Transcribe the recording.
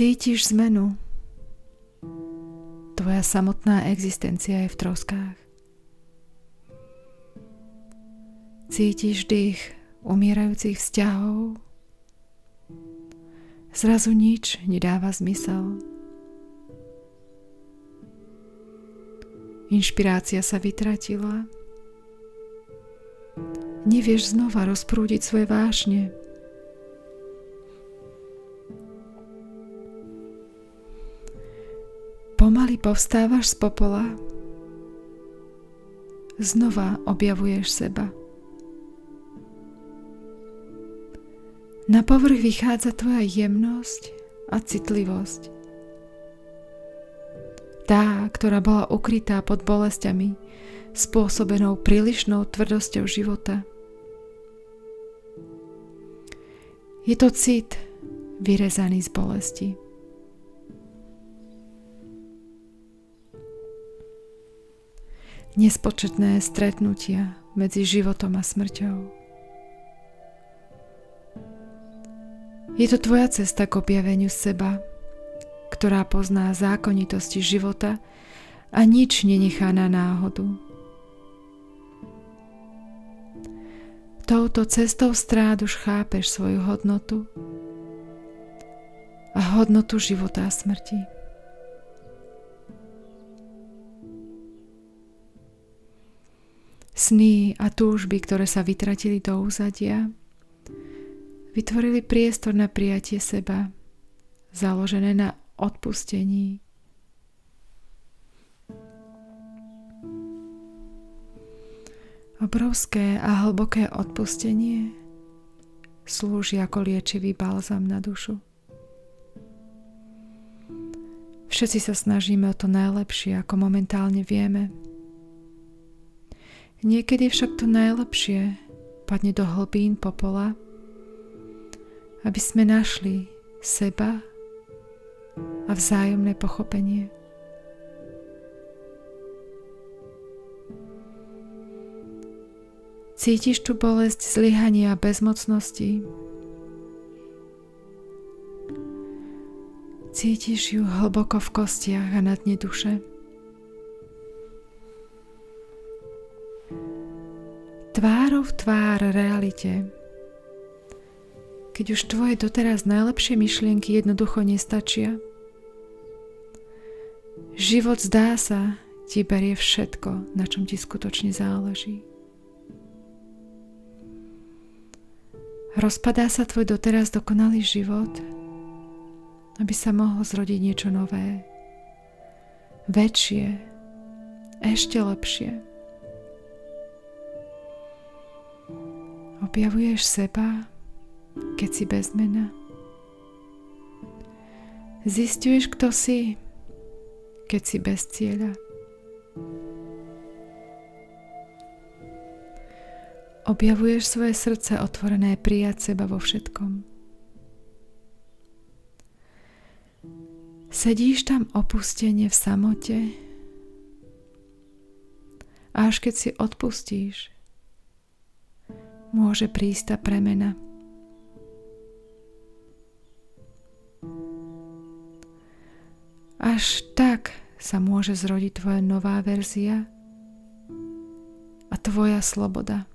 Cítiš zmenu. Tvoja samotná existencia je v troskách. Cítiš dých umierajúcich vzťahov. Zrazu nič nedáva zmysel. Inšpirácia sa vytratila. Nevieš znova rozprúdiť svoje vášne. Pomaly povstávaš z popola. Znova objavuješ seba. Na povrch vychádza tvoja jemnosť a citlivosť. Tá, ktorá bola ukrytá pod bolesťami, spôsobenou prílišnou tvrdosťou života. Je to cit vyrezaný z bolesti. Nespočetné stretnutia medzi životom a smrťou. Je to tvoja cesta k objaveniu seba, ktorá pozná zákonitosti života a nič nenechá na náhodu. Touto cestou strád už chápeš svoju hodnotu a hodnotu života a smrti. Sny a túžby, ktoré sa vytratili do úzadia, vytvorili priestor na prijatie seba, založené na odpustení. Obrovské a hlboké odpustenie slúži ako liečivý balzam na dušu. Všetci sa snažíme o to najlepšie, ako momentálne vieme. Niekedy však to najlepšie padne do hlbín popola, aby sme našli seba a vzájomné pochopenie. Cítiš tu bolesť zlyhania a bezmocnosti. Cítiš ju hlboko v kostiach a na dne duše. Tvárou v tvár realite. Keď už tvoje doteraz najlepšie myšlienky jednoducho nestačia. Život, zdá sa, ti berie všetko, na čom ti skutočne záleží. Rozpadá sa tvoj doteraz dokonalý život, aby sa mohlo zrodiť niečo nové, väčšie, ešte lepšie. Objavuješ seba, keď si bez mena. Zisťuješ, kto si, keď si bez cieľa. Objavuješ svoje srdce otvorené prijať seba vo všetkom. Sedíš tam opustene v samote a až keď si odpustíš, môže prísť tá premena. Až tak sa môže zrodiť tvoja nová verzia a tvoja sloboda.